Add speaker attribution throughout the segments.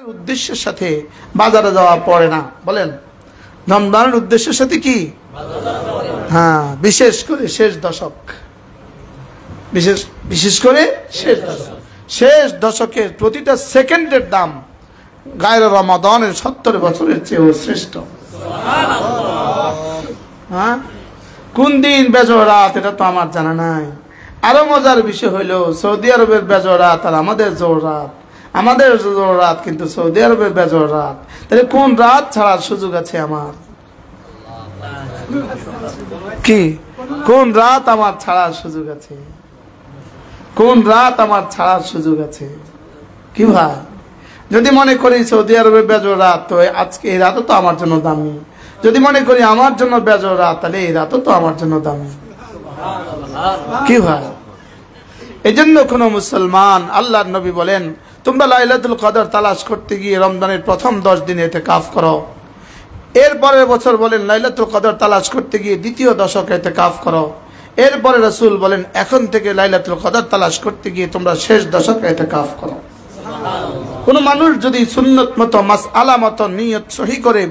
Speaker 1: উদ্দেশ্যের সাথে বাজারে যাওয়া পড়ে না, বলেন। রমজানের উদ্দেশ্যের সাথে কি? হ্যাঁ, বিশেষ করে শেষ দশক, বিশেষ করে শেষ দশকের প্রতিটা সেকেন্ডের দাম গায়রে রমাদানের 70 বছরের চেয়েও শ্রেষ্ঠ। হ্যাঁ, কোন দিন বেজোড় রাত এটা তো আমার জানা নাই। আরো মজার বিষয় হইল সৌদি আরবের বেজোড় রাত আর আমাদের জোড় রাত, আমাদের জোড় রাত কিন্তু সৌদি আরবের বেজোড় রাত। তাহলে কোন রাত ছাড়ার সুযোগ আছে আমার? কি কোন রাত আমার ছাড়ার সুযোগ আছে? কোন রাত আমার ছাড়ার সুযোগ আছে? কি ভাই, যদি মনে করি সৌদি আরবের বেজোড় রাত, তো আজকে এই রাতও তো আমার জন্য দামি। যদি মনে করি আমার জন্য বেজোড় রাত, তাহলে এই রাতও তো আমার জন্য দামি। কি ভাই, এই জন্য কোন মুসলমান, আল্লাহর নবী বলেন, তোমরা লাইলাতুল কদর তালাশ করতে গিয়ে রমজানের প্রথম 10 দিন ইতিকাফ করো। এরপরের বছর বলেন লাইলাতুল কদর তালাশ করতে গিয়ে দ্বিতীয় দশকে ইতিকাফ করো। এরপরে রাসূল বলেন এখন থেকে লাইলাতুল কদর তালাশ করতে গিয়ে তোমরা শেষ দশকে ইতিকাফ করো। কোন মানুষ যদি সুন্নত মতো মাসআলা মতো নিয়ত সহি করে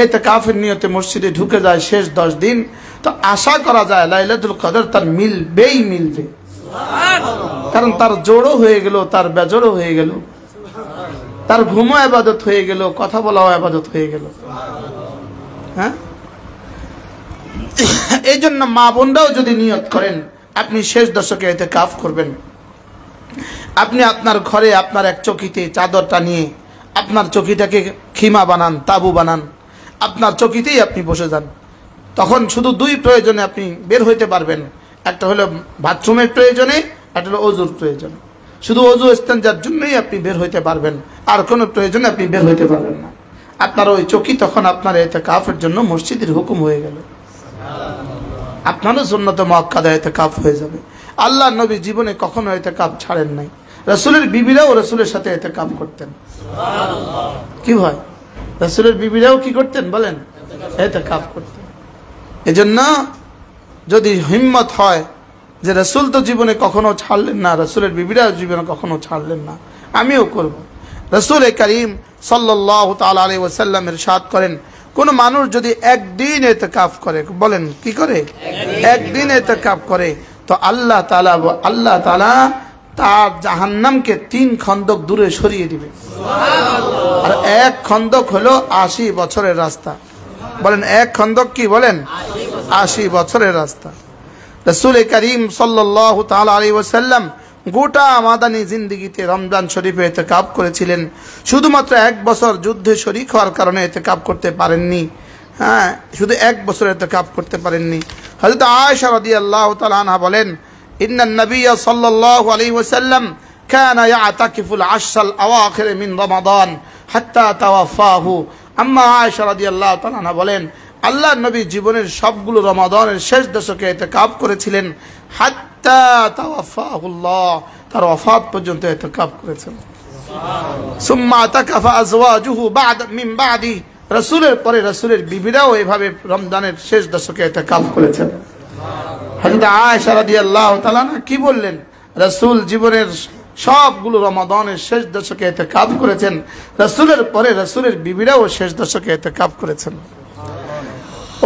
Speaker 1: ইতিকাফের নিয়তে মসজিদে ঢুকে যায় শেষ 10 দিন, তো আশা করা যায় লাইলাতুল কদর তার মিলবে। কারণ তার জোড়ও হয়ে গেল, তার বেজোড়ও হয়ে গেল, তার ঘুমও ইবাদত হয়ে গেল, কথা বলাও ইবাদত হয়ে গেল। হ্যাঁ, এই জন্য মা বোনরাও যদি নিয়ত করেন আপনি শেষ দশকে ইতিকাফ করবেন, আপনি আপনার ঘরে আপনার এক চকিতে চাদরটা নিয়ে আপনার চকিটাকে খিমা বানান, তাবু বানান, আপনার চকিতেই আপনি বসে যান। তখন শুধু 2 প্রয়োজনে আপনি বের হইতে পারবেন, একটা হলো বাথরুমের প্রয়োজনে, একটা হলো অজুর প্রয়োজনে। শুধু অজু ইস্তেঞ্জার জন্যই আপনি বের হইতে পারবেন, আর কোনো প্রয়োজনে আপনি বের হইতে পারবেন না। আপনার ওই চকি তখন আপনার ইতিকাফের জন্য মসজিদের হুকুম হয়ে গেল, আপনারও সুন্নত মুআক্কাদা ইতিকাফ হয়ে যাবে। আল্লাহর নবী জীবনে কখনো ইতিকাফ ছাড়েন নাই। রাসূলের বিবিরাও রাসূলের সাথে ইতিকাফ করতেন। কি হয়, রাসূলের বিবিরাও কি করতেন বলেন? ইতিকাফ করতেন। এজন্য যদি হিম্মত হয় যে রাসূল তো জীবনে কখনো ছাড়লেন না, রাসূলের বিবিরাও জীবনে কখনো ছাড়লেন না, আমিও করব। রাসূল করিম সাল্লাল্লাহু তাআলা আলাইহি ওয়াসাল্লাম ইরশাদ করেন, কোন মানুষ যদি একদিন ইতিকাফ করে, বলেন কি করে? একদিন ইতিকাফ করে, তো আল্লাহ তাআলা তার জাহান্নামকে 3 খন্দক দূরে সরিয়ে দিবে। আর 1 খন্দক হলো 80 বছরের রাস্তা। বলেন 1 খন্দক কি? বলেন 80 বছরের রাস্তা। রাসূল করিম সাল্লাল্লাহু তাআলা আলাইহি ওয়াসাল্লাম গোটা মাদানী জিন্দেগিতে রমজান শরীফে ইতিকাফ করেছিলেন। শুধুমাত্র 1 বছর যুদ্ধে শরীক হওয়ার কারণে ইতিকাফ করতে পারেননি। হ্যাঁ, শুধু 1 বছর ইতিকাফ করতে পারেননি। হযরত আয়েশা রাদিয়াল্লাহু তাআলা আনহা বলেন, ইন্নান নাবিয়্য সাল্লাল্লাহু আলাইহি ওয়াসাল্লাম কানা ইয়াতাকিফুল 10 আওয়াখির মিন রমাদান হাত্তা তাওয়াফাহু। আম্মা আয়েশা রাদিয়াল্লাহু তাআলা আনহা বলেন, আল্লাহর নবী জীবনের সবগুলো রমাদানের শেষ দশকে ইতিকাফ করেছিলেন, হাত্তা তাওয়াফাহুল্লাহ, তার ওয়াফাত পর্যন্ত ইতিকাফ করেছেন। সুম্মা তাকাফা আজওয়াজুহু মিন বাদি, রাসূলের পরে রাসূলের বিবিরাও এভাবে রমজানের শেষ দশকে ইতিকাফ করেছেন। হযরত আয়েশা রাদিয়াল্লাহু তাআলা কি বললেন? রাসূল জীবনের সবগুলো রমাদানের শেষ দশকে ইতিকাফ করেছেন, রাসূলের পরে রাসূলের বিবিরাও শেষ দশকে ইতিকাফ করেছেন।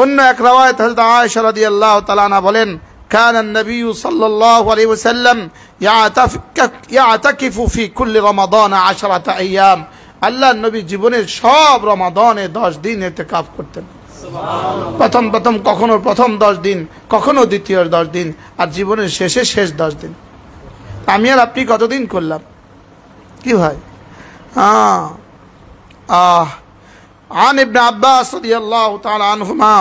Speaker 1: অন্য এক রাওয়ায়াত হযরত আয়েশা রাদিয়াল্লাহু তাআলা আনহা বলেন, কানা নবী সাল্লাল্লাহু আলাইহি ওয়াসাল্লাম ইয়াতাকিফু ফি কুল্লি রমাদান 10 আইয়াম। আল্লাহর নবী জীবনের সব রমাদানে 10 দিন ইতিকাফ করতেন। প্রথম কখনো প্রথম 10 দিন, কখনো দ্বিতীয় 10 দিন, আর জীবনের শেষ 10 দিন। আমি আর আপনি কতদিন করলাম? কি ভাই? عن ابن عباس رضي الله تعالى عنهما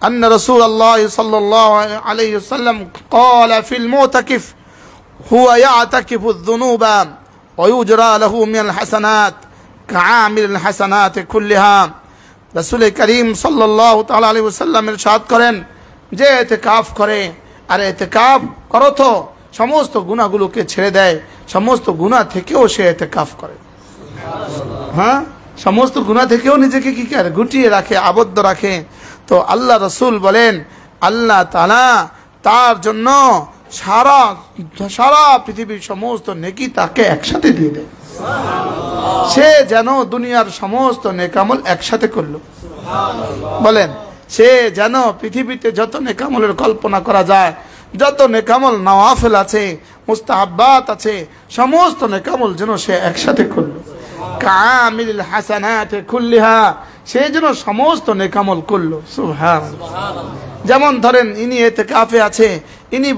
Speaker 1: أن رسول الله صلى الله عليه وسلم قال في المعتكف هو يعتكف الذنوب ويجرى له من الحسنات كعامل الحسنات كلها। রাসূল করিম সাল্লাল্লাহু তাআলা আলাইহি ওয়াসাল্লাম ইরশাদ করেন, যে ইতিকাফ করে, আর ইতিকাফ করো তো সমস্ত গুনাহগুলোকে ছেড়ে দেয়, সমস্ত গুনাহ থেকেও সে ইতিকাফ করে। হ্যাঁ, সমস্ত গুনাহ থেকেও নিজেকে কি করে? গুটিয়ে রাখে, আবদ্ধ রাখে। তো আল্লাহ রাসূল বলেন, আল্লাহ তাআলা তার জন্য সারা পৃথিবীর সমস্ত নেকি তাকে একসাথে দিয়ে দেয়। সে যেন দুনিয়ার সমস্ত নেকামল একসাথে করলো। বলেন, সে যেন পৃথিবীতে যত নেকামলের কল্পনা করা যায়, যত নেকামল নওয়াফিল আছে, মুস্তাহাব্বাত আছে, সমস্ত নেকামল যেন সে একসাথে করলো। কামিল হাসানাত কুল্লিহা, সে যেন সমস্ত নেকামল করলো। সুবহানাল্লাহ। যেমন ধরেন ইনি ইতিকাফে আছে, ইনি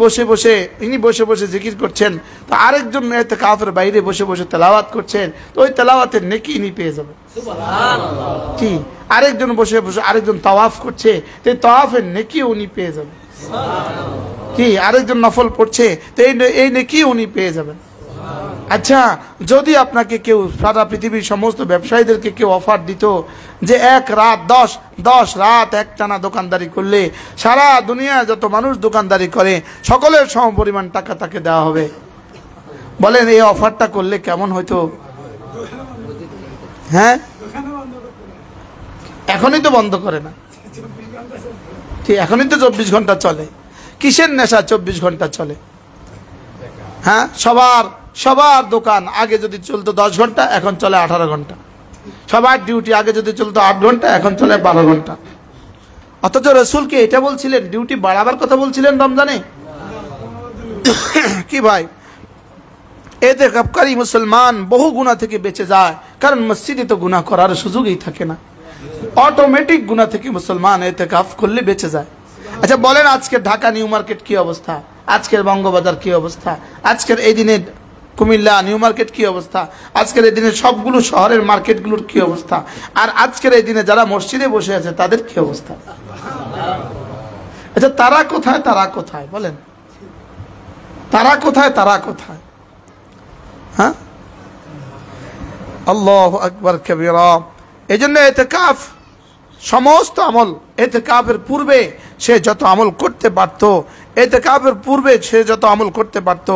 Speaker 1: বসে বসে জিকির করছেন, তো আরেকজন ইতিকাফের বাইরে বসে বসে তেলাওয়াত করছেন, তো ওই তেলাওয়াতের নেকি ইনি পেয়ে যাবেন। সুবহানাল্লাহ। কি আরেকজন বসে বসে আরেকজন তাওয়াফ করছে, তো তাওয়াফের নেকি উনি পেয়ে যাবেন। সুবহানাল্লাহ। কি আরেকজন নফল পড়ছে, তো এই নেকি উনি পেয়ে যাবেন। আচ্ছা, যদি আপনাকে কেউ সারা পৃথিবীর সমস্ত ব্যবসায়ীদেরকে কেউ অফার দিত যে 1 রাত 10 রাত একটানা দোকানদারি করলে সারা দুনিয়া যত মানুষ দোকানদারি করে সকলের সমপরিমাণ টাকা তাকে দেওয়া হবে, বলেন এই অফারটা করলে কেমন হইতো? হ্যাঁ, এখনই তো বন্ধ করে না, ঠিক এখনই তো 24 ঘন্টা চলে। কিসের নেশা 24 ঘন্টা চলে? হ্যাঁ, সবার দোকান আগে যদি চলতো 10 ঘন্টা, এখন চলে 18 ঘন্টা। সবার ডিউটি আগে যদি চলতো 8 ঘন্টা, এখন চলে 12 ঘন্টা। অথচ রাসূলকে এটা বলছিলেন, ডিউটি বাড়াবার কথা বলছিলেন রমজানে। কি ভাই, ইতিকাফকারী মুসলমান বহু গুনাহ থেকে বেঁচে যায়, কারণ মসজিদে তো গুনাহ করার সুযোগই থাকে না। অটোমেটিক গুনাহ থেকে মুসলমান ইতিকাফ করলে বেঁচে যায়। আচ্ছা বলেন, আজকের ঢাকা নিউ মার্কেট কি অবস্থা, আজকের বঙ্গবাজার কি অবস্থা, আজকের এই দিনে কুমিল্লা নিউ মার্কেট কি অবস্থা, আজকের এই দিনে সবগুলো শহরের মার্কেটগুলোর কি অবস্থা, আর আজকের এই দিনে যারা মসজিদে বসে আছে তাদের কি অবস্থা? আচ্ছা তারা কোথায় বলেন, তারা কোথায়? হ্যাঁ, আল্লাহু আকবার কবীরা। এজন্য ইতিকাফ সমস্ত আমল, ইতিকাফের পূর্বে সে যত আমল করতে পারত, ইতিকাফের পূর্বে সে যত আমল করতে পারত,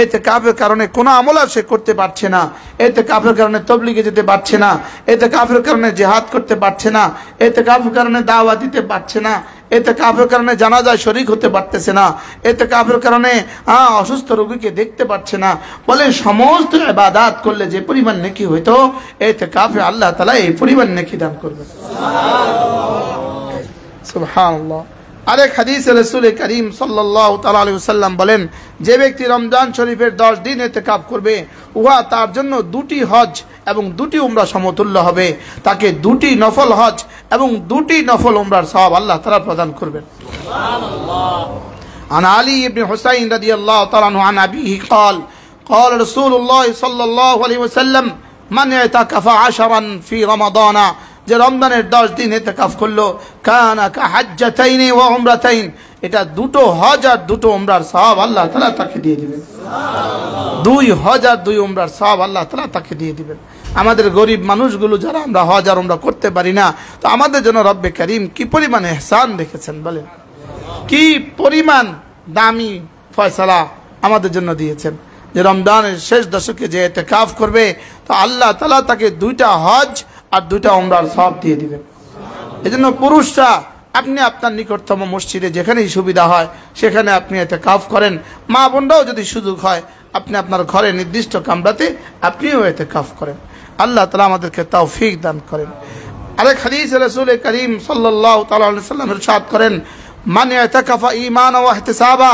Speaker 1: ইতিকাফের কারণে কোনো আমল আর সে করতে পারছে না। ইতিকাফের কারণে তাবলীগে যেতে পারছে না, ইতিকাফের কারণে জিহাদ করতে পারছে না, ইতিকাফের কারণে দাওয়াত দিতে পারছে না, ইতিকাফের কারণে জানাজায় শরীক হতে পারতেছে না, ইতিকাফের কারণে অসুস্থ রোগীকে দেখতে পারছে না। বলে সমস্ত ইবাদত করলে যে পরিমাণ নেকি হইতো, ইতিকাফে আল্লাহ তাআলা এই পরিমাণ নেকি দান করবেন। সুবহানাল্লাহ। আরেক হাদিসে রাসূল করিম সাল্লাল্লাহু তাআলা আলাইহি ওয়াসাল্লাম বলেন, যে ব্যক্তি রমজান শরীফের 10 দিন ইতিকাফ করবে, উহা তার জন্য 2টি হজ এবং 2টি উমরা সমতুল্য হবে। তাকে 2টি নফল হজ এবং 2টি নফল উমরার সওয়াব আল্লাহ তাআলা প্রদান করবেন। সুবহানাল্লাহ। عن علي بن حسين رضي الله تعالى عنه عن أبيه قال رسول الله صلى الله عليه وسلم من اعتكف 10 في رمضان, যে রমজানের 10 দিন ইতিকাফ করলো, কানা কাহাজ্জাতাইনি ওয়া উমরাতাইন, এটা 2টো হজ আর 2টো উমরার সওয়াব আল্লাহ তাআলা তাকে দিয়ে দিবেন। সুবহানাল্লাহ। 2 হজ আর 2 উমরার সওয়াব আল্লাহ তাআলা তাকে দিয়ে দিবেন। আমাদের গরিব মানুষগুলো যারা আমরা হজ আর উমরা করতে পারি না, তো আমাদের জন্য রব্বে কারীম কি পরিমাণ ইহসান রেখেছেন বলেন, কি পরিমাণ দামি ফয়সালা আমাদের জন্য দিয়েছেন, যে রমজানের শেষ দশকে যে ইতিকাফ করবে, তো আল্লাহ তাআলা তাকে 2টা হজ আর 2টা উমরার সওয়াব দিয়ে দিবেন। এজন্য পুরুষরা আপনি আপনার নিকটতম মসজিদে যেখানেই সুবিধা হয় সেখানে আপনি ইতিকাফ করেন। মা বোনরাও যদি সুযোগ হয় আপনি আপনার ঘরে নির্দিষ্ট কামরাতে আপনিও ইতিকাফ করেন। আল্লাহ তাআলা আমাদেরকে তৌফিক দান করেন। আরেক হাদিসে রাসূল করিম সাল্লাল্লাহু তাআলা আলাইহি ওয়াসাল্লাম ইরশাদ করেন, মান ইতাকাফা ঈমানান ওয়া ইহতিসাবা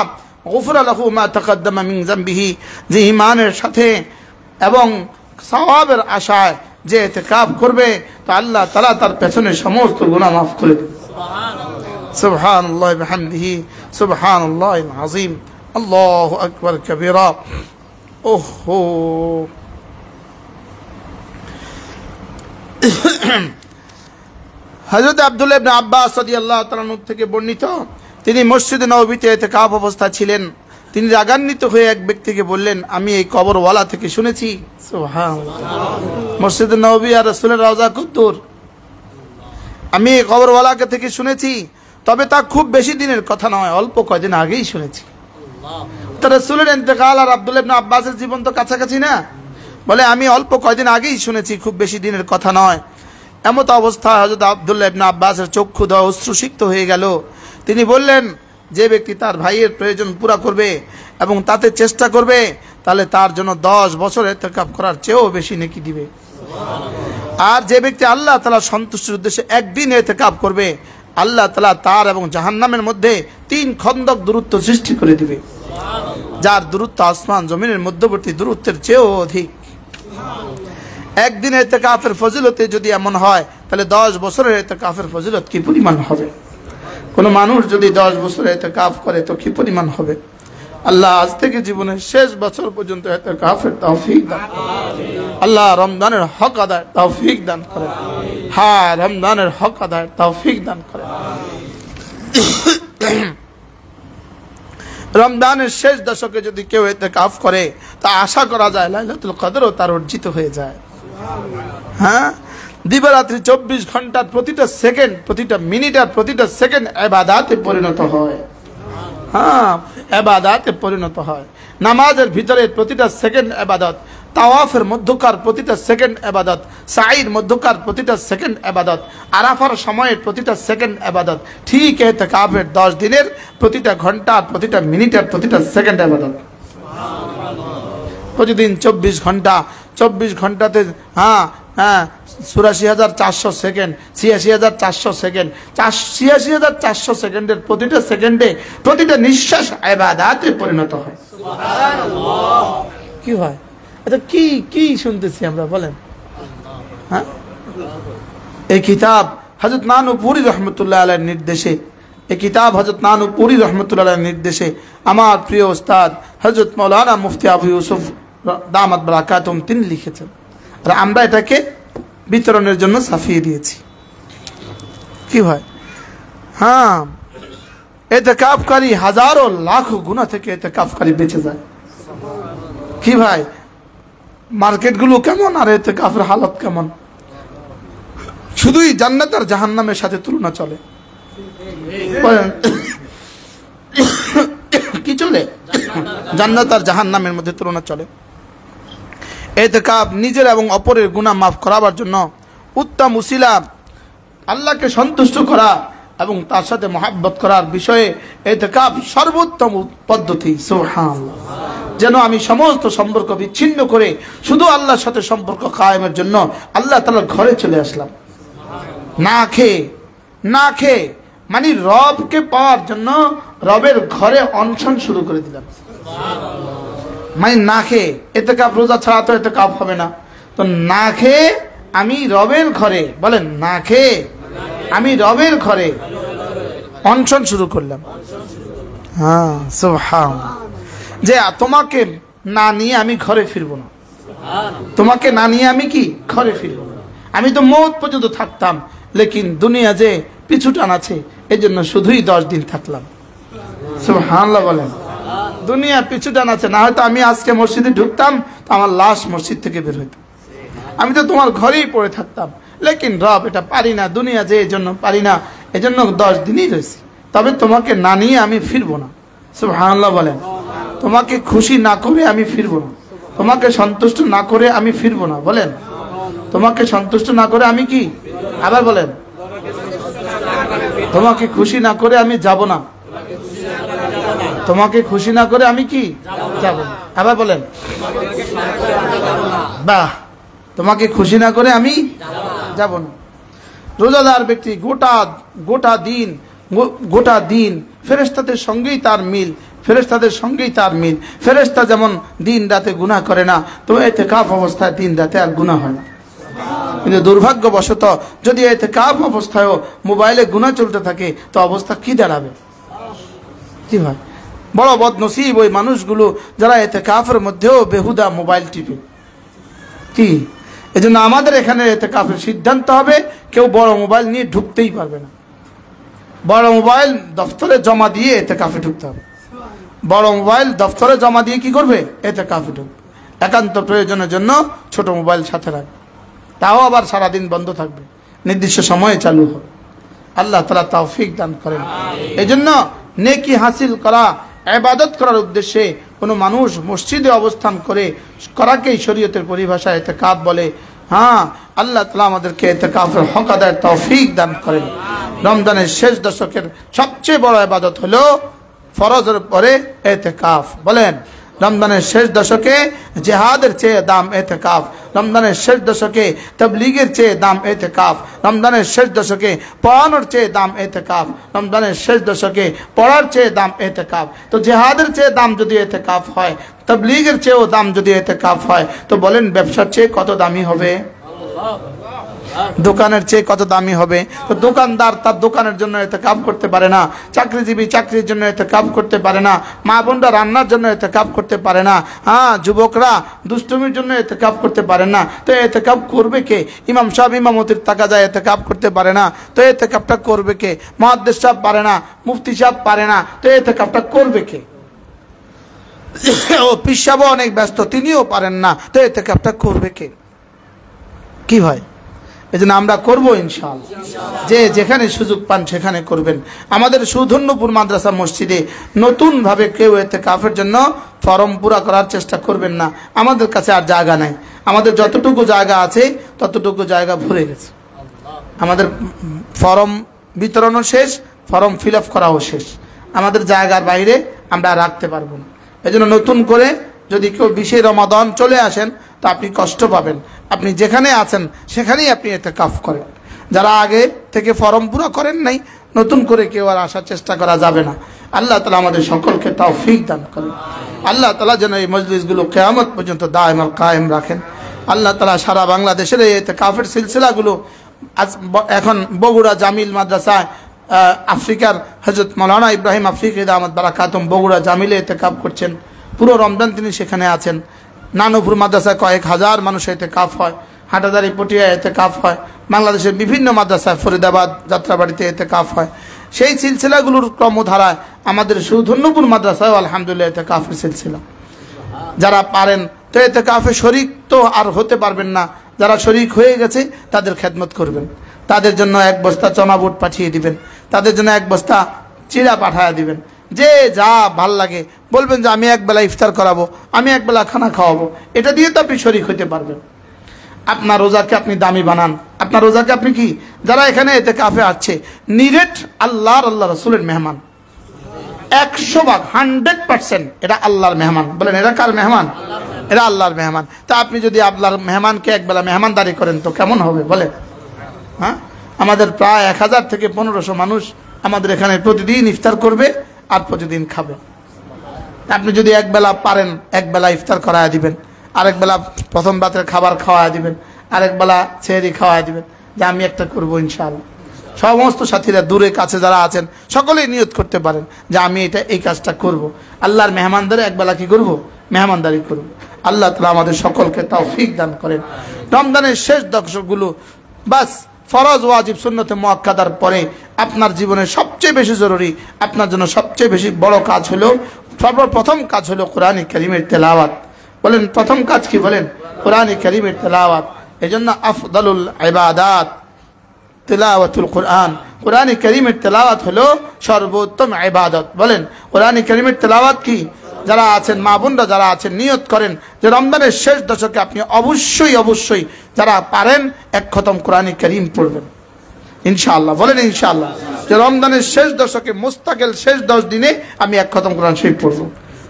Speaker 1: গুফিরা লাহু মা তাকাদ্দামা মিন যামবিহি, যে ঈমানের সাথে এবং সওয়াবের আশায় যে ইতিকাফ করবে, তো আল্লাহ তাআলা তার পেছনের সমস্ত গুনাহ মাফ করে দেবেন। সুবহানাল্লাহ। সুবহানাল্লাহ বিহামদিহি সুবহানাল্লাহিল আযীম। আল্লাহু আকবার কবীরা। ওহো, হযরত আব্দুল্লাহ ইবনে আব্বাস রাদিয়াল্লাহু তাআলা আনহু থেকে বর্ণিত, তিনি মসজিদে নববীতে ইতিকাফ অবস্থা ছিলেন। তিনি রাগান্বিত হয়ে এক ব্যক্তিকে বললেন, আমি এই কবরওয়ালা থেকে শুনেছি। সুবহানাল্লাহ। মসজিদে নববী আর রাসূলের রওজা কত দূর, আমি এই কবরওয়ালাকে থেকে শুনেছি, তবে তা খুব বেশি দিনের কথা নয়, অল্প কয়েকদিন আগেই শুনেছি। তো রাসূলের ইন্তেকাল আর আব্দুল্লাহ ইবনে আব্বাসের জীবন তো কাছাকাছি না, বলে আমি অল্প কয়েকদিন আগেই শুনেছি, খুব বেশি দিনের কথা নয়। এমত অবস্থায় হযরত আব্দুল্লাহ ইবনে আব্বাসের চক্ষু দ্বারা অশ্রুসিক্ত হয়ে গেল। তিনি বললেন, যে ব্যক্তি তার ভাইয়ের প্রয়োজন পুরা করবে এবং তাতে চেষ্টা করবে, তাহলে তার জন্য 10 বছর ইতিকাফ করার চেয়েও বেশি নেকি দিবে। আর যে ব্যক্তি আল্লাহ তাআলা সন্তুষ্টির উদ্দেশ্যে একদিন ইতিকাফ করবে, আল্লাহ তাআলা তার এবং জাহান্নামের মধ্যে 3 খন্দক দূরত্ব সৃষ্টি করে দিবে, যার দূরত্ব আসমান জমিনের মধ্যবর্তী দূরত্বের চেয়েও অধিক। একদিন ইতিকাফের ফজিলতে যদি এমন হয়, তাহলে 10 বছরের ইতিকাফের ফজিলত কি পরিমাণ হবে? কোন মানুষ যদি 10 বছর ইতিকাফ করে তো কি পরিমাণ হবে? আল্লাহ আজ থেকে জীবনের শেষ বছর পর্যন্ত ইতিকাফের তৌফিক দান। আল্লাহ রমজানের হক আদায় তৌফিক দান করেন। হ্যাঁ, রমজানের হক আদায় তৌফিক দান করেন। রমজানের শেষ দশকে যদি কেউ ইতিকাফ করে, তা আশা করা যায় লাইলাতুল কদরও তার অর্জিত হয়ে যায়। হ্যাঁ, দিবারাত্রি 24 ঘন্টার প্রতিটা সেকেন্ড, প্রতিটা মিনিট আর প্রতিটা সেকেন্ড ইবাদতে পরিণত হয়। হ্যাঁ, ইবাদতে পরিণত হয়। নামাজের ভিতরে প্রতিটা সেকেন্ড ইবাদত, তাওয়াফের মধ্যকার প্রতিটা সেকেন্ড ইবাদত, সাঈর মধ্যকার প্রতিটা সেকেন্ড ইবাদত, আরাফার সময়ের প্রতিটা সেকেন্ড ইবাদত, ঠিক ইতিকাফের 10 দিনের প্রতিটা ঘন্টা, প্রতিটা মিনিট আর প্রতিটা সেকেন্ড ইবাদত। প্রতিদিন 24 ঘন্টা, 24 ঘন্টাতে ৮৪,৪০০ সেকেন্ড, ৮৬,৪০০ সেকেন্ড, ৮৬,৪০০ সেকেন্ডের প্রতিটা সেকেন্ডে প্রতিটা নিঃশ্বাস ইবাদতে পরিণত হয়। কি হয়? এটা কি কি শুনতেছি আমরা, বলেন? হ্যাঁ, এই কিতাব হযরত নানুপুরি রহমতুল্লাহ আলাইহির নির্দেশে, এই কিতাব হযরত নানুপুরি রহমতুল্লাহ আলাইহির নির্দেশে আমার প্রিয় উস্তাদ হযরত মাওলানা মুফতি আবু ইউসুফ দামাত বারাকাতুহুম তিনি লিখেছেন, আর আমরা এটাকে বিতরণের জন্য ছাপিয়ে দিয়েছি। কি হয়? হ্যাঁ, ইতিকাফকারী হাজারো লাখো গুনাহ থেকে ইতিকাফকারী বেঁচে যায়। কি ভাই, মার্কেটগুলো কেমন আর ইতিকাফের হালত কেমন? শুধুই জান্নাত আর জাহান্নামের সাথে তুলনা চলে। কি চলে? জান্নাত আর জাহান্নামের মধ্যে তুলনা চলে। ইতিকাফ নিজের এবং অপরের গুনাহ মাফ করাবার জন্য উত্তম উসিলা, আল্লাহকে সন্তুষ্ট করা এবং তার সাথে মহব্বত করার বিষয়ে ইতিকাফ সর্বোত্তম পদ্ধতি। সুবহানাল্লাহ। যেন আমি সমস্ত সম্পর্ক বিচ্ছিন্ন করে শুধু আল্লাহর সাথে সম্পর্ক কায়েমের জন্য আল্লাহ তাআলার ঘরে চলে আসলাম, না খেয়ে মানে রবকে পাওয়ার জন্য রবের ঘরে অনশন শুরু করে দিলাম। মানে না খেয়ে ইতিকাফ, রোজা ছাড়া তো ইতিকাফ হবে না। তো না খেয়ে আমি রবের ঘরে, বলেন, না খেয়ে আমি রবের ঘরে অনশন শুরু করলাম। হ্যাঁ, সুবহানাল্লাহ। যে তোমাকে না নিয়ে আমি ঘরে ফিরবো না, তোমাকে না নিয়ে আমি কি ঘরে ফিরবো না। আমি তো মওত পর্যন্ত থাকতাম, লেকিন দুনিয়া যে পিছু টান আছে, এই জন্য শুধুই 10 দিন থাকলাম। সুবহানাল্লাহ বলেন। দুনিয়া পিছু টান আছে, না হয়তো আমি আজকে মসজিদে ঢুকতাম তো আমার লাশ মসজিদ থেকে বের হইতো, আমি তো তোমার ঘরেই পড়ে থাকতাম। লেকিন রব এটা পারি না, দুনিয়া যে এই জন্য পারি না, এই জন্য 10 দিনই রয়েছি। তবে তোমাকে না নিয়ে আমি ফিরবো না। সুবহানাল্লাহ বলেন। তোমাকে খুশি না করে আমি ফিরবো না, তোমাকে সন্তুষ্ট না করে আমি ফিরবো না। বলেন, তোমাকে সন্তুষ্ট না করে আমি কি? আবার বলেন, তোমাকে খুশি না করে আমি যাব না, তোমাকে খুশি না করে আমি কি যাব না। আবার বলেন, বাহ, তোমাকে খুশি না করে আমি যাব না। রোজাদার ব্যক্তি গোটা দিন ফেরেশতাদের সঙ্গেই তার মিল, ফেরেশতাদের সঙ্গেই তার মিল। ফেরেশতা যেমন দিন রাতে গুনাহ করে না, তো ইতিকাফ অবস্থায় দিন রাতে আর গুনাহ হয় না। কিন্তু দুর্ভাগ্যবশত যদি ইতিকাফ অবস্থায়ও মোবাইলে গুনাহ চলতে থাকে, তো অবস্থা কি দাঁড়াবে? কি ভাই, বড় বদনসিব ওই মানুষগুলো যারা ইতিকাফের মধ্যেও বেহুদা মোবাইল টিপে। কি এজন্য আমাদের এখানে ইতিকাফের সিদ্ধান্ত হবে, কেউ বড় মোবাইল নিয়ে ঢুকতেই পারবে না। বড় মোবাইল দফতরে জমা দিয়ে ইতিকাফে ঢুকতে হবে। বড় মোবাইল দফতরে জমা দিয়ে কি করবে? ইতিকাফে ঢুকবে। একান্ত প্রয়োজনের জন্য ছোট মোবাইল সাথে রাখবে, তাও আবার সারাদিন বন্ধ থাকবে, নির্দিষ্ট সময়ে চালু হবে। আল্লাহ তাআলা তৌফিক দান করেন। এজন্য নেকি হাসিল করা, ইবাদত করার উদ্দেশ্যে কোনো মানুষ মসজিদে অবস্থান করাকেই শরীয়তের পরিভাষায় ইতিকাফ বলে। হ্যাঁ, আল্লাহ তাআলা আমাদেরকে ইতিকাফের হক আদায়ের তৌফিক দান করেন। রমজানের শেষ দশকের সবচেয়ে বড় ইবাদত হলো ফরজের পরে ইতিকাফ। বলেন, রমজানের শেষ দশকে জিহাদের চেয়ে দাম এতেকাফ, রমজানের শেষ দশকে তাবলীগের চেয়ে দাম এতেকাফ, রমজানের শেষ দশকে পড়ানোর চেয়ে দাম এতেকাফ, রমজানের শেষ দশকে পড়ার চেয়ে দাম এতেকাফ। তো জিহাদের চেয়ে দাম যদি এতেকাফ হয়, তাবলীগের চেয়েও দাম যদি এতেকাফ হয়, তো বলেন ব্যবসার চেয়ে কত দামি হবে? দোকানের চেয়ে কত দামি হবে? তো দোকানদার তার দোকানের জন্য ইতিকাফ করতে পারে না, চাকরিজীবী চাকরির জন্য ইতিকাফ করতে পারে না, মা বোনরা রান্নার জন্য ইতিকাফ করতে পারে না, যুবকরা দুষ্টুমির জন্য ইতিকাফ করতে পারে না। তো ইতিকাফ করবে কে? ইমাম সাহেব ইমামতির টাকা যায় ইতিকাফ করতে পারে না, তো ইতিকাফটা করবে কে? মুহাদ্দিস সাহেব পারে না, মুফতি সাহেব পারে না, তো ইতিকাফটা করবে কে? ও পীর সাহেব অনেক ব্যস্ত, তিনিও পারেন না, তো ইতিকাফটা করবে কে? কি ভাই, এই জন্য আমরা করবো ইনশাআল্লাহ, যে যেখানে সুযোগ পান সেখানে করবেন। আমাদের সুধন্যপুর মাদ্রাসা মসজিদে নতুনভাবে কেউ ইতিকাফের জন্য ফরম পুরা করার চেষ্টা করবেন না, আমাদের কাছে আর জায়গা নাই। আমাদের যতটুকু জায়গা আছে ততটুকু জায়গা ভরে গেছে। আমাদের ফরম বিতরণও শেষ, ফরম ফিল আপ করাও শেষ, আমাদের জায়গার বাইরে আমরা রাখতে পারবো না। এই জন্য নতুন করে যদি কেউ 20 রমাদান চলে আসেন তো আপনি কষ্ট পাবেন, আপনি যেখানে আছেন সেখানেই আপনি ইতিকাফ করেন। যারা আগে থেকে ফরম পুরো করেন নাই, নতুন করে কেউ আর আসার চেষ্টা করা যাবে না। আল্লাহ তাআলা আমাদের সকলকে তৌফিক দান করেন। আল্লাহ তাআলা যেন এই মজলিসগুলো কিয়ামত পর্যন্ত দায়েম আর কায়েম রাখেন। আল্লাহ তাআলা সারা বাংলাদেশের এই ইতিকাফের সিলসিলাগুলো এখন বগুড়া জামিল মাদ্রাসায় আফ্রিকার হযরত মাওলানা ইব্রাহিম আফ্রিকি দামাত বারাকাতুম বগুড়া জামিলে ইতিকাফ করছেন, পুরো রমজান তিনি সেখানে আছেন। নানুপুর মাদ্রাসায় কয়েক হাজার মানুষ ইতিকাফ হয়, হাটাদারি পটিয়া ইতিকাফ হয়, বাংলাদেশের বিভিন্ন মাদ্রাসায় ফরিদাবাদ যাত্রাবাড়িতে ইতিকাফ হয়। সেই সিলসিলাগুলোর ক্রমধারায় আমাদের সুধন্যপুর মাদ্রাসায় আলহামদুলিল্লাহ ইতিকাফের সিলসিলা। যারা পারেন তো ইতিকাফে শরীক তো আর হতে পারবেন না, যারা শরীক হয়ে গেছে তাদের খেদমত করবেন, তাদের জন্য 1 বস্তা চনা বুট পাঠিয়ে দিবেন, তাদের জন্য 1 বস্তা চিড়া পাঠিয়ে দিবেন। যে যা ভাল লাগে বলবেন যে আমি একবেলা ইফতার করাবো, আমি একবেলা খানা খাওয়াবো, এটা দিয়ে তো আপনি শরীক হইতে পারবেন। আপনার রোজাকে আপনি দামি বানান, আপনার রোজাকে আপনি কি, যারা এখানে ইতিকাফে আছে নিরেট আল্লাহ রাসূলের মেহমান, 100 ভাগ 100% এটা আল্লাহর মেহমান। বলেন এরা কার মেহমান? এরা আল্লাহর মেহমান। তা আপনি যদি আল্লাহর মেহমানকে একবেলা মেহমানদারি করেন তো কেমন হবে বলেন? আমাদের প্রায় 1000 থেকে 1500 মানুষ আমাদের এখানে প্রতিদিন ইফতার করবে আর প্রতিদিন খাবে। আপনি যদি একবেলা পারেন একবেলা ইফতার করায় দিবেন, আরেক বেলা প্রথম রাতের খাবার খাওয়ায় দিবেন, আরেক বেলা সেহরি খাওয়ায় দিবেন, যে আমি একটা করবো ইনশাআল্লাহ। সমস্ত সাথীরা দূরে কাছে যারা আছেন সকলেই নিয়ত করতে পারেন যে আমি এটা এই কাজটা করব, আল্লাহর মেহমানদারি একবেলা কি করব, মেহমানদারি করব। আল্লাহ তাআলা আমাদের সকলকে তৌফিক দান করেন। রমজানের শেষ দশকগুলো বাস ফরজ ওয়াজিব সুন্নতে মুআক্কাদার পরে আপনার জীবনের সবচেয়ে বেশি জরুরি, আপনার জন্য সবচেয়ে বেশি বড় কাজ হলো, সর্বপ্রথম কাজ হলো কোরআন কারীমের তেলাওয়াত। বলেন প্রথম কাজ কি? বলেন কোরআন কারীমের তেলাওয়াত। এজন্য আফদালুল ইবাদাত তিলাওয়াতুল কোরআন, কোরআন কারীমের তেলাওয়াত হলো সর্বোত্তম ইবাদত। বলেন কোরআন কারীমের তেলাওয়াত কি? যারা আছেন মা বোনরা যারা আছেন নিয়ত করেন যে রমজানের শেষ দশকে আপনি অবশ্যই যারা পারেন 1 খতম কোরআন কারীম পড়বেন ইনশাআল্লাহ। বলেন ইনশাআল্লাহ, যে রমজানের শেষ দশকে মুস্তাকিল শেষ 10 দিনে আমি 1 খতম কোরআন শরীফ পড়ব।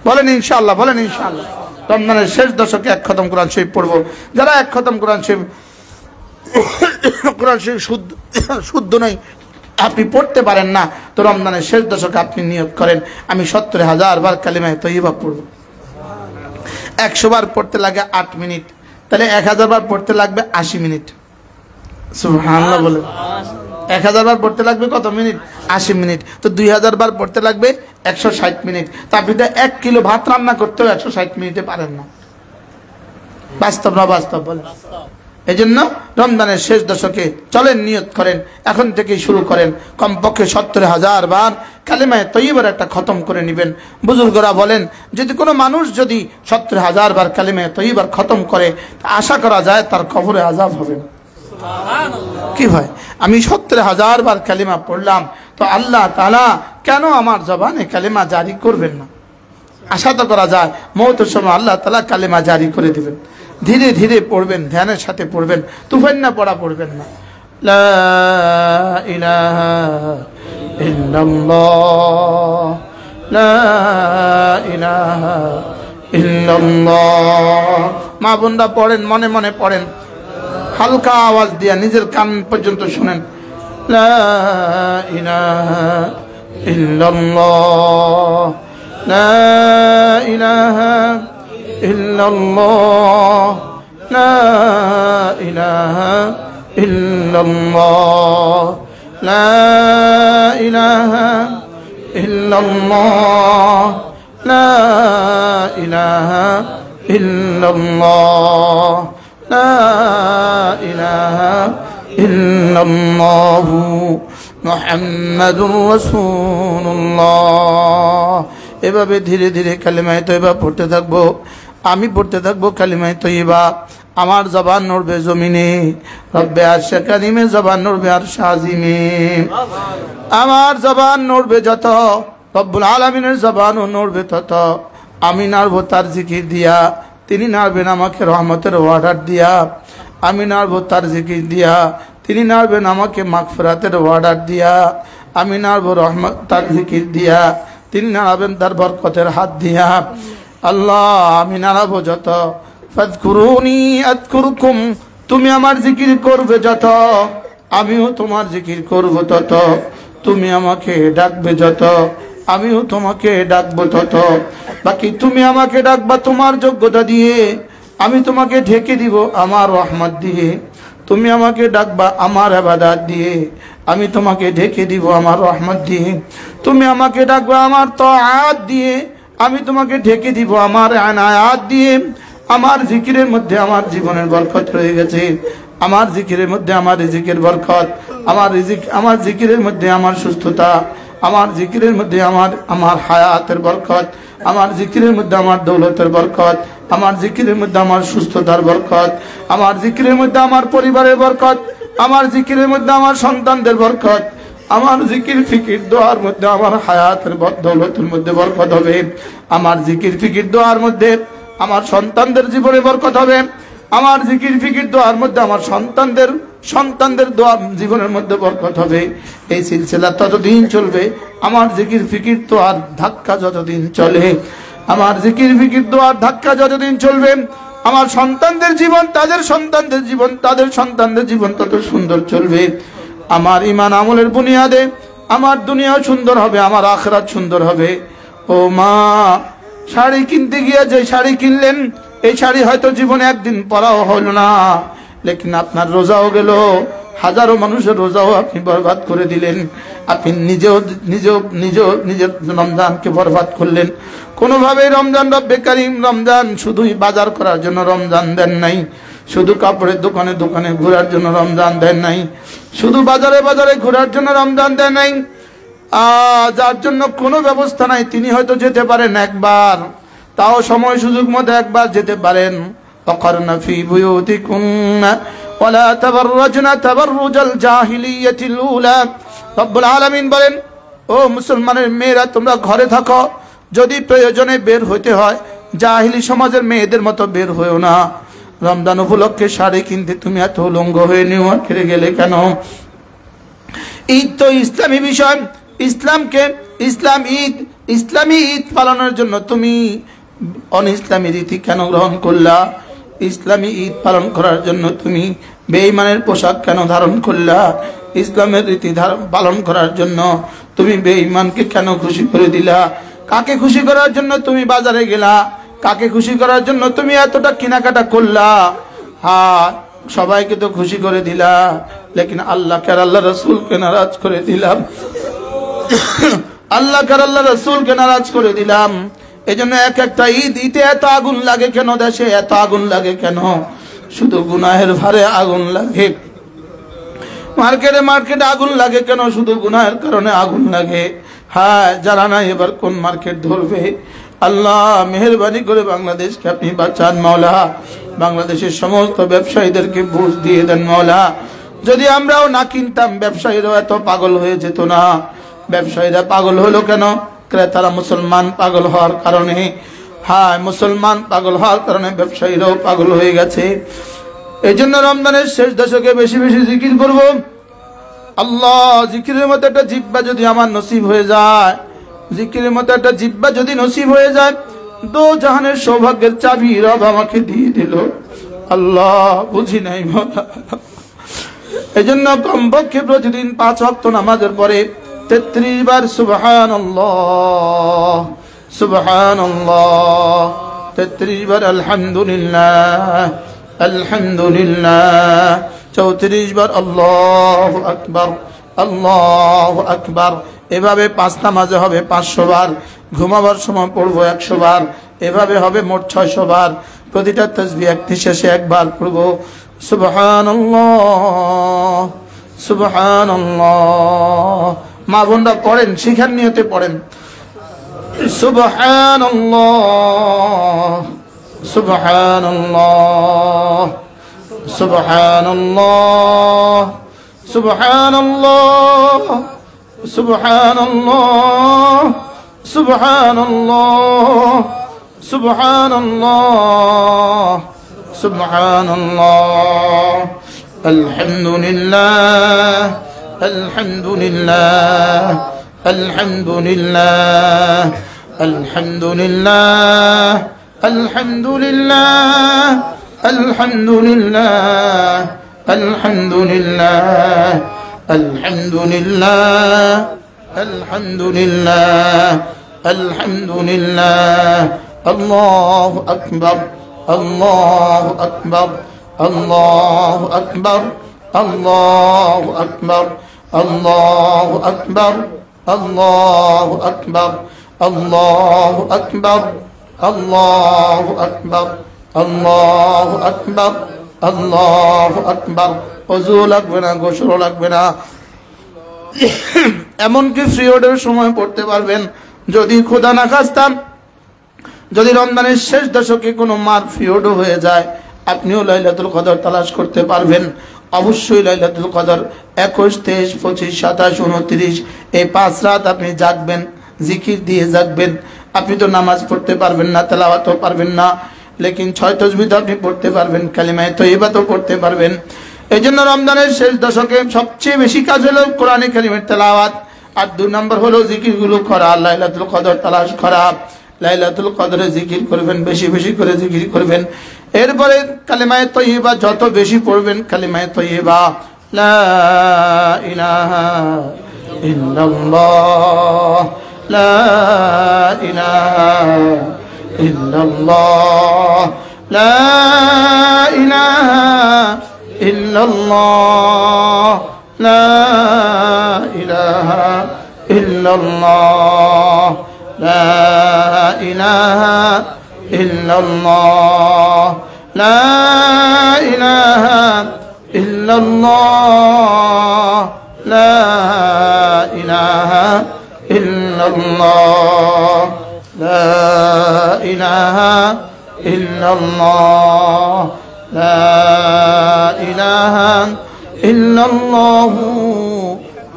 Speaker 1: বলেন ইনশাআল্লাহ, বলেন ইনশাআল্লাহ, রমজানের শেষ দশকে 1 খতম কোরআন শরীফ পড়ব। যারা 1 খতম কোরআন শরীফ শুদ্ধ নয় আপনি পড়তে পারেন না, তো রমজানের শেষ দশকে আপনি নিয়ত করেন আমি 70,000 বার কালিমায়ে তয়্যিবা পড়ব। 100 বার পড়তে লাগে 8 মিনিট, তাহলে 1000 বার পড়তে লাগবে 80 মিনিট। সুবহানাল্লাহ বলেন। 1000 বার পড়তে লাগবে কত মিনিট? 80 মিনিট। তো 2000 বার পড়তে লাগবে 160 মিনিট। তা আপনি তো 1 কিলো ভাত রান্না করতেও 160 মিনিটে পারেন না। বাস্তব না বাস্তব? বলেন। এই জন্য রমজানের শেষ দশকে চলেন নিয়ত করেন, এখন থেকেই শুরু করেন, কমপক্ষে 70,000 বার কালিমায়ে তয়্যিবার একটা খতম করে নেবেন। বুজুর্গরা বলেন যদি কোনো মানুষ যদি 70,000 বার কালিমায়ে তয়্যিবার খতম করে আশা করা যায় তার কবরে আযাব হবে না। কি ভাই, আমি 70,000 বার কালিমা পড়লাম, তো আল্লাহ তাআলা কেন আমার জবানে কালিমা জারি করবেন না? আশা তো করা যায় মওতের সময় আল্লাহ তাআলা কালিমা জারি করে দিবেন। ধীরে ধীরে পড়বেন, ধ্যানের সাথে পড়বেন, তুফান্না পড়া পড়বেন না। লা ইলাহা ইল্লাল্লাহ, লা ইলাহা ইল্লাল্লাহ। মা বোনরা পড়েন, মনে মনে পড়েন, হালকা আওয়াজ দিয়া নিজের কান পর্যন্ত শুনেন। লা ইলাহা ইল্লাল্লাহ, লা ইলাহা ইল্লাল্লাহ, লা ইলাহা ইল্লাল্লাহ, লা ইলাহা ইল্লাল্লাহ, লা ইলাহা ইল্লাল্লাহ, লা ইলাহা ইল্লাল্লাহু মুহাম্মাদুর রাসূলুল্লাহ। এভাবে ধীরে ধীরে কালিমায়ে তয়্যিবা পড়তে থাকবো, আমি পড়তে থাকবো কালিমায়ে তয়্যিবা। আমার জবান নড়বে জমিনে, রব্বে আরশে কারিমে জবান নড়বে আরশে আজিমে। আমার জবান নড়বে যত, রব্বুল আলামিনের জবানও নড়বে তত। আমি নাড়বো তার জিকির দিয়া, তিনি নাড়বেন আমাকে রহমতের ওয়ার্ডার দিয়া। আমি নাড়বো তার জিকির দিয়া, তিনি নাড়বেন আমাকে মাগফিরাতের ওয়ার্ডার দিয়া। আমি নাড়বো রহমত তার জিকির দিয়া, তিনি নাড়াবেন তার বরকতের হাত দিয়া। আল্লাহ আমি নাড়াবো যত, ফাযকুরুনি আযকুরকুম, তুমি আমার জিকির করবে যত, আমিও তোমার জিকির করব তত। তুমি আমাকে ডাকবে যত, আমিও তোমাকে ডাকবো তত। বাকি তুমি আমাকে ডাকবা তোমার যোগ্যতা দিয়ে, আমি তোমাকে ঢেকে দিব আমার রহমত দিয়ে। তুমি আমাকে ডাকবা আমার ইবাদত দিয়ে, আমি তোমাকে ঢেকে দিব আমার রহমত দিয়ে। তুমি আমাকে ডাকবা আমার তাআত দিয়ে, আমি তোমাকে ঢেকে দিব আমার ইনায়াত দিয়ে। আমার জিকিরের মধ্যে আমার জীবনের বরকত রয়ে গেছে, আমার জিকিরের মধ্যে আমার রিজিকের বরকত, আমার জিকিরের মধ্যে আমার সুস্থতা, আমার জিকিরের মধ্যে আমার হায়াতের বরকত, আমার জিকিরের মধ্যে আমার দৌলতের বরকত, আমার জিকিরের মধ্যে আমার সুস্থতার বরকত, আমার জিকিরের মধ্যে আমার পরিবারের বরকত, আমার জিকিরের মধ্যে আমার সন্তানদের বরকত, আমার জিকির ফিকির দোয়ার মধ্যে আমার হায়াতের দৌলতের মধ্যে বরকত হবে। আমার জিকির ফিকির দোয়ার মধ্যে আমার সন্তানদের জীবনে বরকত হবে। আমার জিকির ফিকির দোয়ার মধ্যে আমার সন্তানদের দোয়া জীবনের মধ্যে বরকত হবে। এই সিলসিলা ততদিন চলবে, আমার জিকির ফিকির দোয়ার ধাক্কা যতদিন চলে, আমার জিকির ফিকির দোয়ার ধাক্কা যতদিন চলবে, আমার সন্তানদের জীবন, তাদের সন্তানদের জীবন, তাদের সন্তানদের জীবন তত সুন্দর চলবে। আমার ঈমান আমলের বুনিয়াদে আমার দুনিয়াও সুন্দর হবে, আমার আখিরাত সুন্দর হবে। ও মা, শাড়ি কিনতে গিয়ে যে শাড়ি কিনলেন, এই শাড়ি হয়তো জীবনে একদিন পরাও হলো না, লেকিন আপনার রোজাও গেল, হাজারো মানুষের রোজাও আপনি বরবাদ করে দিলেন। আপনি নিজের রমজানকে বরবাদ করলেন। কোনোভাবে রমজান, রব্বে কারীম রমজান শুধুই বাজার করার জন্য রমজান দেন নাই, শুধু কাপড়ের দোকানে দোকানে ঘোরার জন্য রমজান দেন নাই, শুধু বাজারে বাজারে ঘোরার জন্য রমজান দেন নাই। যার জন্য কোনো ব্যবস্থা নাই, তিনি হয়তো যেতে পারেন একবার, তাও সময় সুযোগ মতো একবার যেতে পারেন। ওয়াকারনা ফি বুয়ুতিকুন্না ওয়ালা তাবাররাজনা তাবাররুজাল জাহিলিয়াতিল উলা। রব্বুল আলামিন বলেন, ও মুসলমানের মেয়েরা তোমরা ঘরে থাকো, যদি প্রয়োজনে বের হইতে হয় জাহিলি সমাজের মেয়েদের মতো বের হয়েও না। রমজান উপলক্ষে শাড়ি কিনতে তুমি এত উলঙ্গ হয়ে নিউ মার্কেটে গেলে কেন? ঈদ তো ইসলামী বিষয়, ইসলামী ঈদ পালনের জন্য তুমি অনইসলামী রীতি কেন গ্রহণ করলা? ইসলামী ঈদ পালন করার জন্য তুমি বেঈমানের পোশাক কেন ধারণ করলা? ইসলামের রীতি পালন করার জন্য তুমি বেঈমানকে কেন খুশি করে দিলা? কাকে খুশি করার জন্য তুমি বাজারে গেলা? কাকে খুশি করার জন্য তুমি এতটা কেনাকাটা করলা? হ্যাঁ, সবাইকে তো খুশি করে দিলা, লেকিন আল্লাহকে আর আল্লাহ রসুলকে নারাজ করে দিলাম। আল্লাহকে আর আল্লাহ রসুলকে নারাজ করে দিলাম। এই জন্য এক একটা ঈদে এত আগুন লাগে কেন? দেশে এত আগুন লাগে কেন? শুধু গুনাহের ভারে আগুন লাগে। মার্কেটে আগুন লাগে কেন? শুধু গুনাহের কারণে আগুন লাগে। হ্যাঁ, যারা না এবার কোন মার্কেট ধরবে? আল্লাহ মেহেরবানি করে বাংলাদেশকে আপনি বাঁচান মাওলা। বাংলাদেশের সমস্ত ব্যবসায়ীদেরকে বুঝ দিয়ে দেন মাওলা। যদি আমরাও না কিনতাম, ব্যবসায়ীরাও এত পাগল হয়ে যেত না। ব্যবসায়ীরা পাগল হলো কেন? ক্রেতারা মুসলমান পাগল হওয়ার কারণে। হ্যাঁ, মুসলমান পাগল হওয়ার কারণে ব্যবসায়ীরাও পাগল হয়ে গেছে। এই জন্য রমজানের শেষ দশকে বেশি বেশি জিকির করব। আল্লাহ, জিকিরের মতো একটা জিহ্বা যদি আমার নসিব হয়ে যায়, জিকিরের মতো একটা জিহ্বা যদি নসিব হয়ে যায়, দো জাহানের সৌভাগ্যের চাবি রব আমাকে দিয়ে দিল। আল্লাহ বুঝি নাই মওলা। এই জন্য কমপক্ষে প্রতিদিন 5 ওয়াক্ত নামাজের পরে 33 বার সুবহানাল্লাহ সুবহানাল্লাহ, 33 বার আলহামদুলিল্লাহ আলহামদুলিল্লাহ, 34 বার আল্লাহু আকবার আল্লাহু আকবার। এভাবে 5 নামাজে হবে 500 বার, ঘুমাবার সময় পড়বো 100 বার, এভাবে হবে মোট 600 বার। প্রতিটা তাসবিহ একটি শেষে একবার পড়বো সুবহানাল্লাহ সুবহানাল্লাহ। মা বোনরা পড়েন, শিখার নিয়তে পড়েন সুবহানাল্লাহ সুবহানাল্লাহ সুবহানাল্লাহ সুবহানাল্লাহ সুবহানাল্লাহ সুবহানাল্লাহ সুবহানাল্লাহ সুবহানাল্লাহ। আলহামদুলিল্লাহ আলহামদুলিল্লাহ আলহামদুলিল্লাহ আলহামদুলিল্লাহ আলহামদুলিল্লাহ আলহামদুলিল্লাহ আলহামদুলিল্লাহ আলহামদুলিল্লাহ আলহামদুলিল্লাহ আলহামদুলিল্লাহ। আল্লাহু আকবার আল্লাহু আকবার আল্লাহু আকবার আল্লাহু আকবার আল্লাহু আকবার আল্লাহু আকবার আল্লাহু আকবার আল্লাহু আকবার আল্লাহু আকবার আল্লাহু আকবার। ওযু লাগবে না, গোসল লাগবে না, এমনকি পিরিয়ডের সময় পড়তে পারবেন। যদি খোদা না খাস্তা যদি রমজানের শেষ দশকে কোনো মার পিরিয়ড হয়ে যায়, আপনিও লাইলাতুল কদর তালাশ করতে পারবেন। অবশ্যই লাইলাতুল কদর 21, 23, 25, 27, 29 এই 5 রাত আপনি জাগবেন, জিকির দিয়ে জাগবেন। আপনি তো নামাজ পড়তে পারবেন না, তেলাওয়াতও পারবেন না, লেকিন 6 তাসবিহ আপনি পড়তে পারবেন, কালিমায়ে তয়্যিবা তো পড়তে পারবেন। এই জন্য রমজানের শেষ দশকে সবচেয়ে বেশি কাজ হলো কোরআনে কারিমের তেলাওয়াত, আর 2 নম্বর হলো জিকিরগুলো করা, লাইলাতুল কদর তালাশ করা। লাইলাতুল কদরে জিকির করবেন, বেশি বেশি করে জিকির করবেন। এরপরে কালিমায়ে তয়্যিবা যত বেশি পড়বেন, কালিমায়ে তয়্যিবা লা ইলাহা ইল্লাল্লাহ লা ইলাহা ইল্লাল্লাহ লা ইলাহা ইল্লাল্লাহ লা ইলাহা ইল্লাল্লাহ লা ইলাহা ইল্লাল্লাহ লা ইলাহা ইল্লাল্লাহ লা ইলাহা ইল্লাল্লাহ লা ইলাহা ইল্লাল্লাহ লা ইলাহা ইল্লাল্লাহ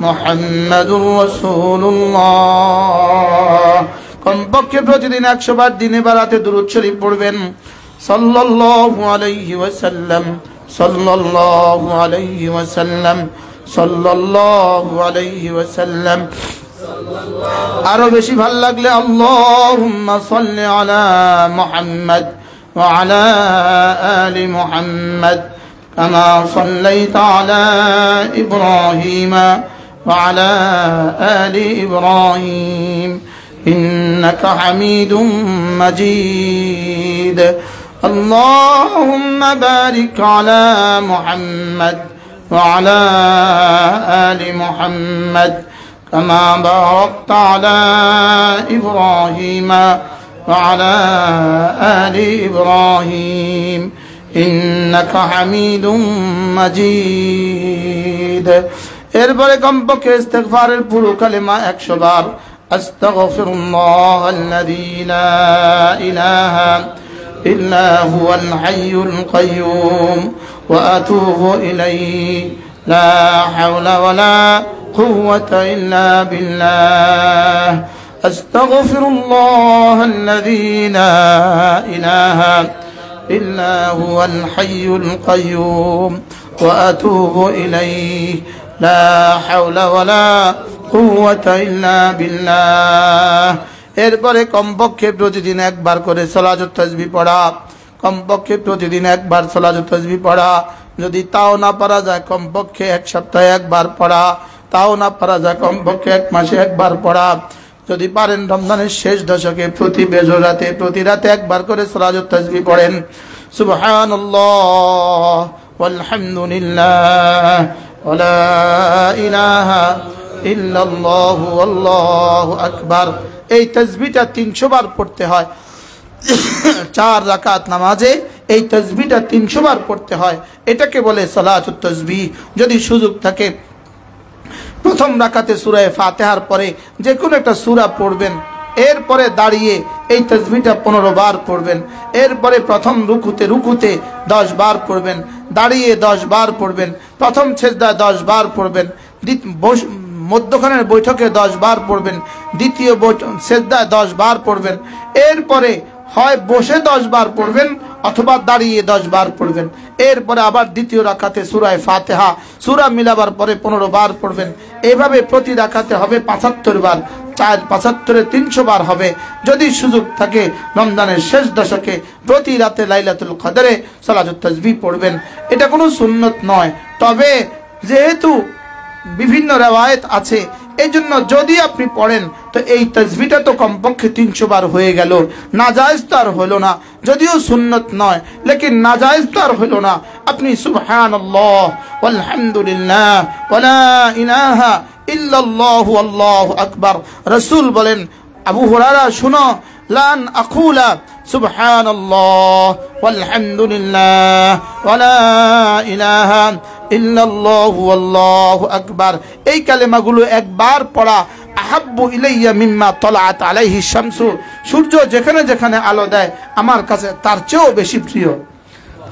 Speaker 1: মুহাম্মাদুর রাসূলুল্লাহ। কমপক্ষে প্রতিদিন 100 বার দিনে বা রাতে দুরূদ শরীফ পড়বেন সাল্লাল্লাহু আলাইহি ওয়াসাল্লাম সাল্লাল্লাহু আলাইহি ওয়াসাল্লাম সাল্লাল্লাহু আলাইহি ওয়াসাল্লাম। আরো বেশি ভালো লাগলে আল্লাহুম্মা সাল্লি আলা মুহাম্মাদ ওয়া আলা আলি মুহাম্মাদ কামা সাল্লাইতা আলা ইব্রাহিমা ওয়া আলা আলি ইব্রাহিম ইন্নাকা হামিদুম মাজিদ। আল্লাহুম্মা বারিক আলা মুহাম্মাদ ওয়া আলা আলি মুহাম্মাদ كما باركت على إبراهيم وعلى آل إبراهيم إنك حميد مجيد। এরপরে কমপক্ষে ইস্তিগফারের পুরো কালেমা 100 বার আস্তাগফিরুল্লাহ আল্লাযী লা ইলাহা ইল্লা হুয়াল হাইয়ুল কাইয়্যুম ওয়া আতুবু ইলাইহি লা হাওলা ওয়ালা قوة إلا بالله أستغفر الله الذي لا إله إلا هو الحي القيوم وأتوب إليه لا حول ولا قوة إلا بالله এরপরে কমপক্ষে প্রতিদিন একবার করে সলাতুত তাসবিহ পড়া, কমপক্ষে প্রতিদিন একবার সলাতুত তাসবিহ পড়া। যদি তাও না পারা যায় কমপক্ষে এক সপ্তাহে একবার পড়া, তাও না পারা যায় কমপক্ষে এক মাসে একবার পড়া। যদি পারেন রমজানের শেষ দশকে প্রতি বেজর রাতে প্রতি রাতে একবার করে সলাতুত তাসবিহ পড়েন। সুবহানাল্লাহ ওয়ালহামদুলিল্লাহ ওয়ালা ইলাহা ইল্লাল্লাহু আল্লাহু আকবার। এই তাসবিহটা 300 বার পড়তে হয়। 4 রাকাত নামাজে এই তাসবিহটা 300 বার পড়তে হয়। এটাকে বলে সালাতুত তাসবিহ। যদি সুযোগ থাকে প্রথম রাকাতে সূরা ফাতিহার পরে যে কোনো একটা সূরা পড়বেন, এরপরে দাঁড়িয়ে এই তাসবিহটা 15 বার পড়বেন। এরপরে প্রথম রুকুতে 10 বার পড়বেন, দাঁড়িয়ে 10 বার পড়বেন, প্রথম সেজদায় 10 বার পড়বেন, মধ্যখানের বৈঠকে 10 বার পড়বেন, দ্বিতীয় সেজদায় 10 বার পড়বেন। এরপরে হয় বসে 10 বার পড়বেন অথবা দাঁড়িয়ে 10 বার পড়বেন। এরপরে আবার দ্বিতীয় রাকাতে সূরা ফাতিহা সূরা মিলাবার পরে 15 বার পড়বেন। এইভাবে প্রতি রাকাতে হবে 75 বার, 4 75 300 বার হবে। যদি সুযোগ থাকে রমজানের শেষ দশকে প্রতি রাতে লাইলাতুল কদরে সালাতুত তাসবিহ পড়বেন। এটা কোনো সুন্নত নয়, তবে যেহেতু বিভিন্ন রিওয়ায়াত আছে এই জন্য যদি আপনি পড়েন তো এই তাসবিহটা তো কমপক্ষে 300 বার হয়ে গেল। নাজায়েজ তো আর হলো না, যদিও সুন্নত নয় লেকিন নাজায়েজ তো আর হলো না। আপনি সুবহানাল্লাহ ওয়ালহামদুলিল্লাহ ওয়ালা ইলাহা ইল্লাল্লাহু আল্লাহু আকবার। রাসূল বলেন, আবু হুরায়রা শুনো, লান আকুলা সুবহানাল্লাহ ওয়ালহামদুলিল্লাহ ওয়ালা ইলাহা ইল্লাল্লাহু আল্লাহু আকবার। এই কালেমাগুলো একবার পড়া আহাব্বু ইলাইয়া মিম্মা তালাআত আলাইহি শামসু, সূর্য যেখানে যেখানে আলো দেয় আমার কাছে তার চেয়েও বেশি প্রিয়।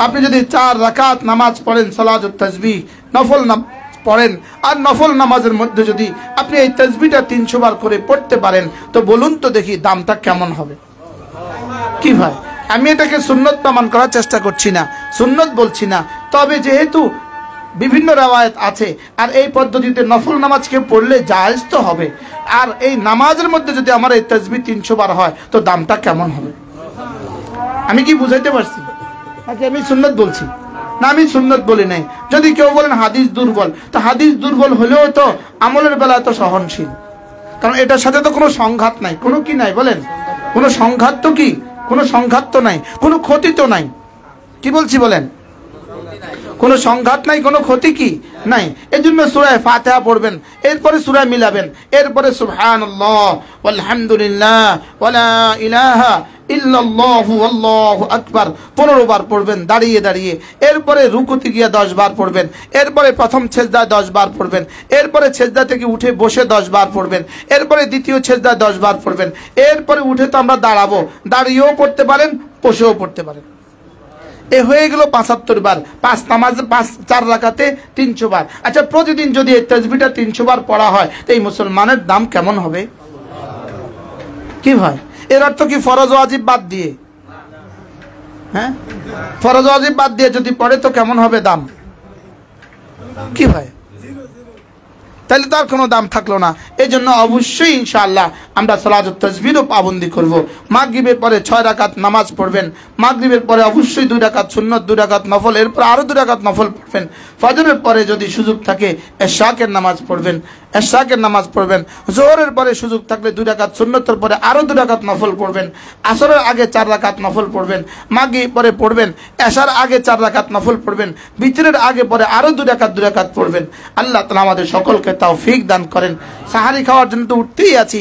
Speaker 1: আপনি যদি 4 রাকাত নামাজ পড়েন সালাতুত তাসবিহ, নফল পড়েন, আর নফল নামাজের মধ্যে যদি আপনি এই তাসবিহটা 300 বার করে পড়তে পারেন তো বলুন তো দেখি দামটা কেমন হবে। কি ভাই, আমি এটাকে সুন্নত প্রমাণ করার চেষ্টা করছি না, সুন্নত বলছি না, তবে যেহেতু বিভিন্ন রিওয়ায়াত আছে আর এই পদ্ধতিতে নফল নামাজকে পড়লে জায়েজ তো হবে। আর এই নামাজের মধ্যে যদি আমার এই তাসবিহ 300 বার হয় তো দামটা কেমন হবে। আমি কি বুঝাইতে পারছি নাকি আমি সুন্নত বলছি? না, আমি সুন্নত বলি নাই। যদি কেউ বলেন হাদিস দুর্বল, তো হাদিস দুর্বল হলেও তো আমলের বেলায় তো সহনশীল, কারণ এটার সাথে তো কোনো সংঘাত নাই। কোনো কি নাই বলেন? কোনো সংঘাত তো কি? কোনো সংঘাত তো নাই, কোনো ক্ষতি তো নাই। কি বলছি বলেন? কোনো সংঘাত নাই, কোনো ক্ষতি কি নাই। এজন্য সূরা ফাতিহা পড়বেন, এরপরে সূরা মিলাবেন, এরপরে সুবহানাল্লাহ ওয়ালহামদুলিল্লাহ ওয়ালা ইলাহা ইল্লাল্লাহু আল্লাহু আকবার 15 বার পড়বেন দাঁড়িয়ে দাঁড়িয়ে। এরপরে রুকুতে গিয়ে 10 বার পড়বেন, এরপরে প্রথম সেজদায় 10 বার পড়বেন, এরপরে সেজদা থেকে উঠে বসে 10 বার পড়বেন, এরপরে দ্বিতীয় সেজদায় 10 বার পড়বেন। এরপরে উঠে তো আমরা দাঁড়াবো, দাঁড়িয়েও পড়তে পারেন, বসেও পড়তে পারেন। এ হয়ে গেল 75 বার। 4 রাকাতে 300 বার। আচ্ছা, প্রতিদিন যদি এই তাসবিহটা 300 বার পড়া হয় তো এই মুসলমানের দাম কেমন হবে? কি ভাই, এর অর্থ কি ফরজ ওয়াজিব বাদ দিয়ে? হ্যাঁ, ফরজ ওয়াজিব বাদ দিয়ে যদি পড়ে তো কেমন হবে দাম? কি ভাই, তাহলে তার কোনো দাম থাকলো না। এই জন্য অবশ্যই ইনশাআল্লাহ আমরা সালাতুত তাসবিহও পাবন্দি করব। মাগরিবের পরে 6 রাকাত নামাজ পড়বেন, মাগরিবের পরে অবশ্যই 2 রাকাত সুন্নত, 2 রাকাত নফল, এরপর আরো 2 রাকাত নফল পড়বেন। ফজরের পরে যদি সুযোগ থাকে ইশরাকের নামাজ পড়বেন, ইশরাকের নামাজ পড়বেন। জোহরের পরে সুযোগ থাকলে 2 রাকাত সুন্নতের পরে আরো 2 রাকাত নফল পড়বেন। আসরের আগে 4 রাকাত নফল পড়বেন, মাগরিব পরে পড়বেন, এশার আগে 4 রাকাত নফল পড়বেন, বিতরের আগে পরে আরো 2 রাকাত পড়বেন। আল্লাহ তাআলা আমাদের সকলকে তৌফিক দান করেন। সাহারি খাওয়ার জন্য তো উঠতেই আছি,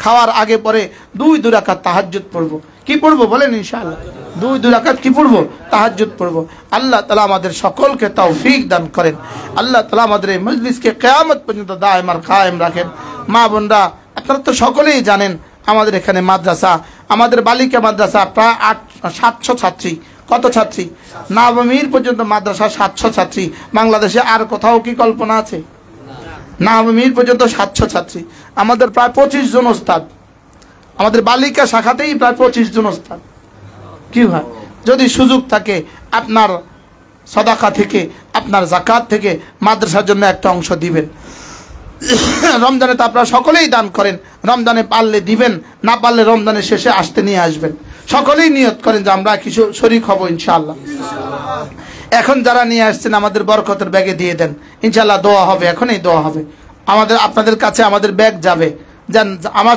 Speaker 1: খাওয়ার আগে পরে 2 রাকাত তাহাজ্জুদ পড়বো। কি পড়বো বলেন? ইনশাআল্লাহ 2 রাকাত কি পড়বো? তাহাজ্জুদ পড়বো। আল্লাহ তাআলা আমাদের সকলকে তৌফিক দান করেন। আল্লাহ তাআলা আমাদের এই মজলিসকে কিয়ামত পর্যন্ত দায়েম আর কায়েম রাখেন। মা বোনরা, আপনারা তো সকলেই জানেন আমাদের এখানে মাদ্রাসা, আমাদের বালিকা মাদ্রাসা প্রায় 700 ছাত্রী। কত ছাত্রী? নবমীর পর্যন্ত মাদ্রাসা 700 ছাত্রী। বাংলাদেশে আর কোথাও কি কল্পনা আছে? নবমীর পর্যন্ত 700 ছাত্রী। আমাদের প্রায় 25 জন ওস্তাদ, আমাদের বালিকা শাখাতেই প্রায় 25 জন ওস্তাদ। কি ভাই, যদি সুযোগ থাকে আপনার সদাকা থেকে, আপনার যাকাত থেকে মাদ্রাসার জন্য একটা অংশ দিবেন। রমজানে তো আপনারা সকলেই দান করেন, রমজানে পারলে দিবেন, না পারলে রমজানের শেষে আসতে নিয়ে আসবেন। সকলেই নিয়ত করেন যে আমরা কিছু শরীক হব ইনশাআল্লাহ। এখন যারা নিয়ে আসছেন আমাদের বরকতের ব্যাগে দিয়ে দেন, ইনশাআল্লাহ দোয়া হবে, এখনই দোয়া হবে। আপনাদের কাছে আমাদের ব্যাগ যাবে। আমার